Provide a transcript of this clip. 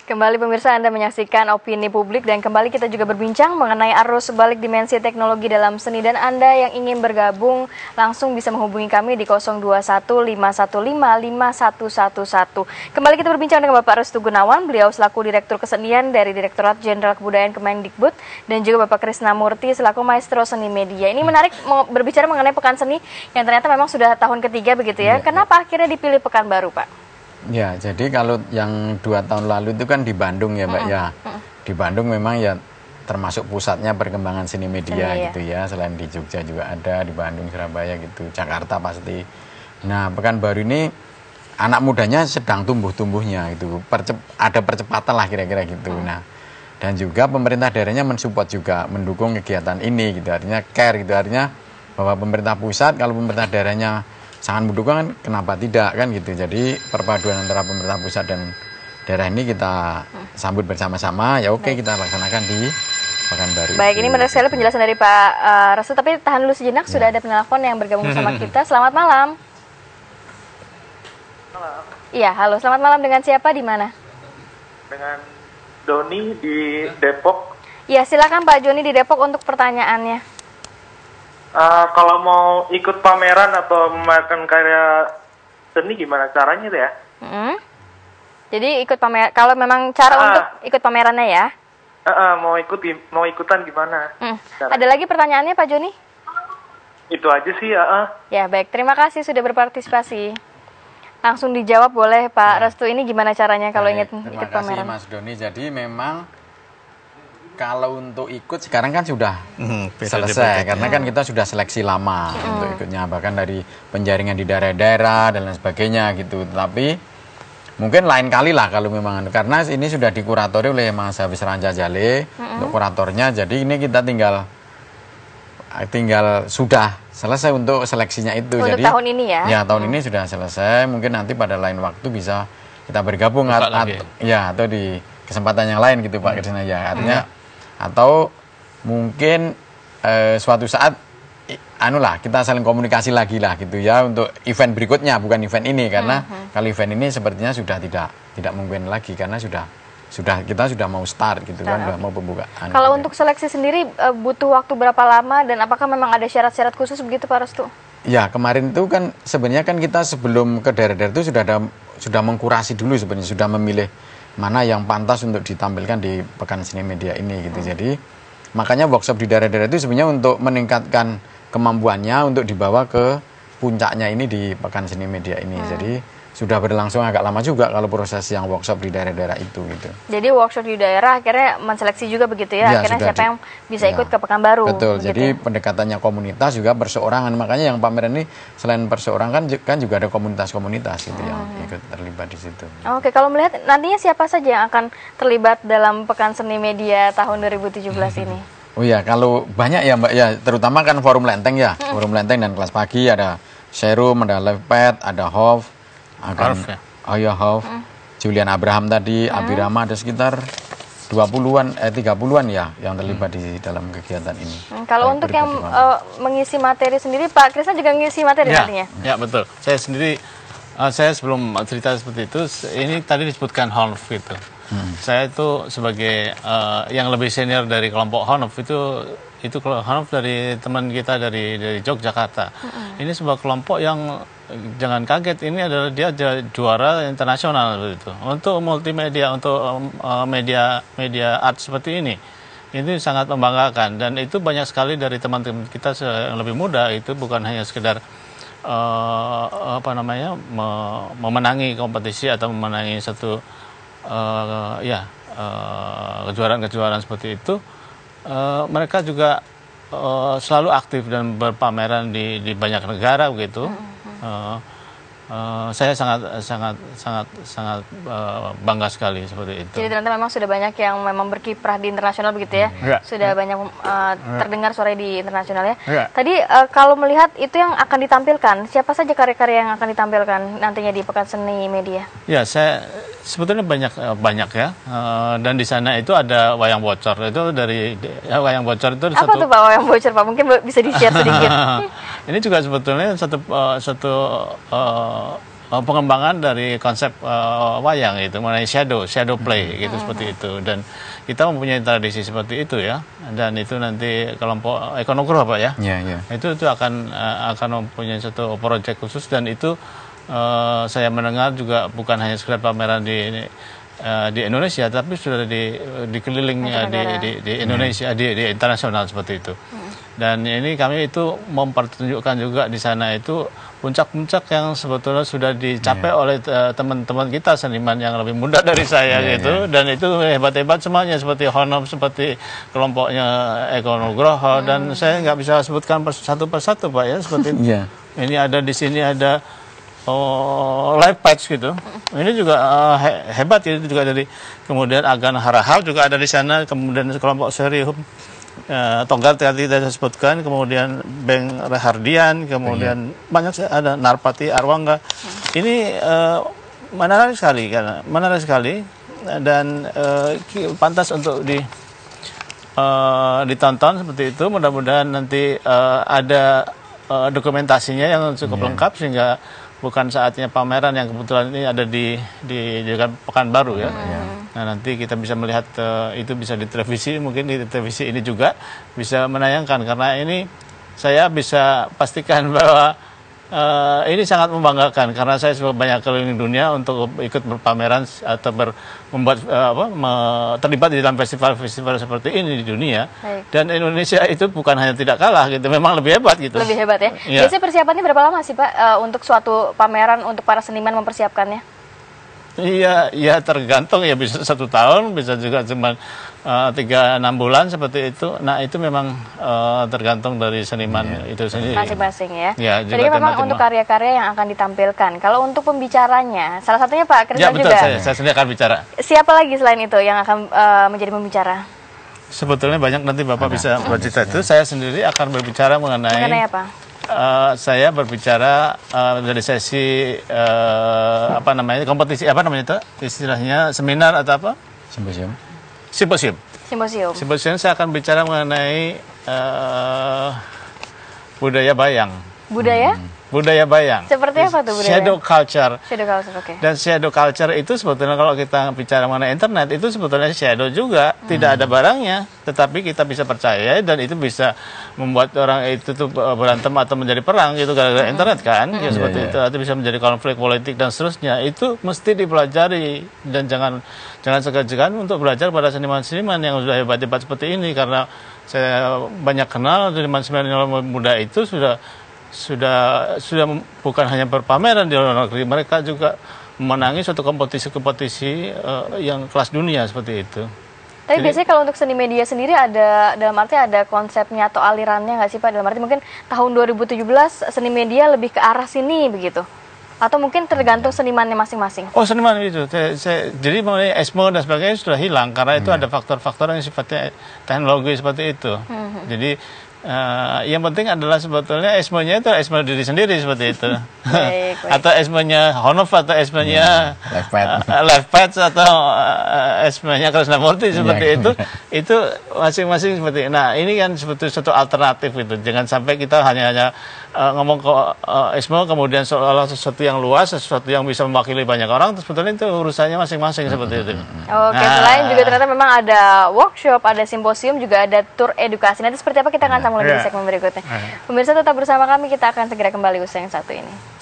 Kembali pemirsa, Anda menyaksikan Opini Publik dan kembali kita juga berbincang mengenai arus balik dimensi teknologi dalam seni, dan Anda yang ingin bergabung langsung bisa menghubungi kami di 0215155111. Kembali kita berbincang dengan Bapak Restu Gunawan, beliau selaku Direktur Kesenian dari Direktorat Jenderal Kebudayaan Kemendikbud, dan juga Bapak Krisnamurti selaku Maestro Seni Media. Ini menarik berbicara mengenai Pekan Seni yang ternyata memang sudah tahun ketiga begitu ya. Kenapa akhirnya dipilih Pekanbaru, Pak? Ya, jadi kalau yang 2 tahun lalu itu kan di Bandung ya Mbak ya. Di Bandung memang ya termasuk pusatnya perkembangan seni media gitu ya. Selain di Jogja juga ada, di Bandung, Surabaya gitu, Jakarta pasti. Nah, Pekanbaru ini anak mudanya sedang tumbuh-tumbuhnya gitu. Ada percepatan lah kira-kira gitu. Nah, dan juga pemerintah daerahnya mensupport juga, mendukung kegiatan ini gitu. Artinya care gitu, artinya bahwa pemerintah pusat, kalau pemerintah daerahnya sangat mendukung kan, kenapa tidak kan gitu. Jadi perpaduan antara pemerintah pusat dan daerah ini kita sambut bersama-sama. Ya oke, kita laksanakan di Pekanbaru. Baik, ini menarik sekali penjelasan dari Pak Restu, tapi tahan dulu sejenak, sudah ada penelpon yang bergabung bersama kita. Selamat malam. Halo. Iya, halo. Selamat malam, dengan siapa, di mana? Dengan Doni di Depok. Ya, silakan Pak Joni di Depok untuk pertanyaannya. Kalau mau ikut pameran atau memamerkan karya seni gimana caranya ya? Jadi ikut pamer, kalau memang cara untuk ikut pamerannya ya? Mau ikutan gimana? Ada lagi pertanyaannya Pak Joni? Itu aja sih Ya baik, terima kasih sudah berpartisipasi. Langsung dijawab boleh Pak Restu, ini gimana caranya kalau ingin ikut pameran? Terima kasih Mas Doni. Jadi memang kalau untuk ikut sekarang kan sudah selesai, karena kan kita sudah seleksi lama untuk ikutnya, bahkan dari penjaringan di daerah-daerah dan lain sebagainya gitu. Tapi mungkin lain kali lah kalau memang, karena ini sudah dikuratori oleh Mas Hafiz Ranca Jale untuk kuratornya. Jadi ini kita tinggal sudah selesai untuk seleksinya itu. Untuk jadi tahun ini ya? Ya, tahun ini sudah selesai. Mungkin nanti pada lain waktu bisa kita bergabung atau di kesempatan yang lain gitu Pak Krisna ya. Artinya atau mungkin suatu saat kita saling komunikasi lagi lah gitu ya untuk event berikutnya, bukan event ini, karena kalau event ini sepertinya sudah tidak mungkin lagi karena kita sudah mau start gitu kan, sudah mau pembukaan. Kalau gitu. untuk seleksi sendiri butuh waktu berapa lama dan apakah memang ada syarat-syarat khusus begitu Pak Restu? Ya, kemarin itu kan sebenarnya kan kita sebelum ke daerah-daerah itu sudah mengkurasi dulu sebenarnya, sudah memilih mana yang pantas untuk ditampilkan di Pekan Seni Media ini gitu. Jadi makanya workshop di daerah-daerah itu sebenarnya untuk meningkatkan kemampuannya untuk dibawa ke puncaknya ini di Pekan Seni Media ini. Jadi sudah berlangsung agak lama juga kalau proses yang workshop di daerah-daerah itu gitu. Jadi workshop di daerah akhirnya menseleksi juga begitu ya, akhirnya siapa yang bisa ikut ke Pekanbaru. Betul, begitu. jadi pendekatannya komunitas juga perseorangan, makanya yang pameran ini selain perseorangan kan juga ada komunitas-komunitas gitu yang ikut terlibat di situ. Oke, kalau melihat nantinya siapa saja yang akan terlibat dalam Pekan Seni Media tahun 2017 ini? Oh iya, kalau banyak ya Mbak ya, terutama kan Forum Lenteng ya, Forum Lenteng dan Kelas Pagi, ada Serum, ada Levpet, ada Hof, Julian Abraham tadi, Abirama, ada sekitar 30-an ya yang terlibat di dalam kegiatan ini. Kalau untuk yang mengisi materi sendiri, Pak Krisna juga mengisi materi nantinya? Ya, betul. Saya sendiri, saya sebelum cerita seperti itu, ini tadi disebutkan Honf gitu. Saya itu sebagai yang lebih senior dari kelompok Honf itu Honf dari teman kita dari Yogyakarta. Ini sebuah kelompok yang jangan kaget, ini adalah dia juara internasional begitu. Untuk multimedia, untuk media art seperti ini sangat membanggakan, dan itu banyak sekali dari teman-teman kita yang lebih muda itu bukan hanya sekedar memenangi kompetisi atau memenangi satu kejuaraan-kejuaraan seperti itu. Mereka juga selalu aktif dan berpameran di banyak negara begitu. Saya sangat bangga sekali seperti itu. Jadi ternyata memang sudah banyak yang memang berkiprah di internasional begitu ya. Sudah banyak terdengar suara di internasional ya. Tadi kalau melihat itu yang akan ditampilkan, siapa saja karya-karya yang akan ditampilkan nantinya di Pekan Seni Media? Ya, saya sebetulnya banyak ya. Dan di sana itu ada wayang bocor. Itu dari wayang bocor itu apa tuh Pak wayang bocor Pak? Mungkin bisa di-share sedikit. Ini juga sebetulnya satu pengembangan dari konsep wayang itu mengenai shadow play gitu seperti itu, dan kita mempunyai tradisi seperti itu ya, dan itu nanti kelompok Ekonogro Pak ya, itu akan mempunyai satu proyek khusus, dan itu saya mendengar juga bukan hanya sekedar pameran di Indonesia, tapi sudah dikeliling di Indonesia, di internasional seperti itu. Dan ini kami itu mempertunjukkan juga di sana itu puncak-puncak yang sebetulnya sudah dicapai oleh teman-teman kita seniman yang lebih muda dari saya gitu, dan itu hebat-hebat semuanya, seperti Honov, seperti kelompoknya Eko Nugroho, dan saya nggak bisa sebutkan satu persatu Pak ya, seperti ini ada di sini ada live patch gitu. Ini juga hebat ya, itu juga dari kemudian Agan Harahap juga ada di sana, kemudian kelompok Serihum Tonggar tadi kita sebutkan, kemudian Beng Rehardian, kemudian banyak ada Narpati Arwangga. Ini menarik sekali dan pantas untuk ditonton seperti itu. Mudah-mudahan nanti ada dokumentasinya yang cukup lengkap, sehingga bukan saatnya pameran yang kebetulan ini ada di Pekanbaru ya. Nah, nanti kita bisa melihat itu bisa di televisi, mungkin di televisi ini juga bisa menayangkan, karena ini saya bisa pastikan bahwa ini sangat membanggakan, karena saya sudah banyak keliling dunia untuk ikut berpameran atau terlibat di dalam festival-festival seperti ini di dunia. Dan Indonesia itu bukan hanya tidak kalah gitu, memang lebih hebat gitu. Lebih hebat ya. Biasanya persiapannya berapa lama sih Pak untuk suatu pameran, untuk para seniman mempersiapkannya? Iya tergantung ya, bisa 1 tahun, bisa juga cuma 3-6 bulan seperti itu. Nah itu memang tergantung dari seniman itu sendiri. Masing-masing ya. Jadi memang untuk karya-karya yang akan ditampilkan. Kalau untuk pembicaranya, salah satunya Pak Krisna betul, juga. saya sendiri akan bicara. Siapa lagi selain itu yang akan menjadi pembicara? Sebetulnya banyak, nanti Bapak bisa bercerita itu. Saya sendiri akan berbicara mengenai apa? Saya berbicara dari sesi kompetisi, itu istilahnya seminar atau apa? Simposium. Saya akan bicara mengenai budaya bayang. Budaya bayang. Seperti apa tuh budaya? Shadow culture. Oke. Dan shadow culture itu sebetulnya kalau kita bicara mengenai internet, itu sebetulnya shadow juga, tidak ada barangnya, tetapi kita bisa percaya dan itu bisa membuat orang itu tuh berantem atau menjadi perang gitu gara-gara internet kan, ya seperti itu, atau bisa menjadi konflik politik dan seterusnya. Itu mesti dipelajari, dan jangan segan-segan untuk belajar pada seniman-seniman yang sudah hebat-hebat seperti ini, karena saya banyak kenal seniman-seniman muda itu sudah bukan hanya berpameran di luar negeri, mereka juga memenangi suatu kompetisi yang kelas dunia seperti itu. Tapi biasanya kalau untuk seni media sendiri ada, dalam arti ada konsepnya atau alirannya nggak sih Pak? Dalam arti mungkin tahun 2017 seni media lebih ke arah sini begitu? Atau mungkin tergantung senimannya masing-masing? Oh, seniman itu. Jadi mengenai ESMO dan sebagainya sudah hilang, karena itu ada faktor-faktor yang sifatnya teknologi seperti itu. Jadi yang penting adalah sebetulnya ESMO-nya itu ESMO diri sendiri seperti itu. Baik. Atau ESMO-nya Honov, atau ESMO-nya Live Patch, atau ESMO-nya Krisnamurti seperti itu. Itu masing-masing seperti itu. Nah, ini kan sebetulnya satu alternatif itu. Jangan sampai kita hanya ngomong ke ESMO kemudian seolah sesuatu yang luas, sesuatu yang bisa mewakili banyak orang, sebetulnya itu urusannya masing-masing seperti itu. Oke, selain juga ternyata memang ada workshop, ada simposium, juga ada tour edukasi. Nanti seperti apa kita akan sambung lagi di segmen berikutnya. Pemirsa tetap bersama kami, kita akan segera kembali usai yang satu ini.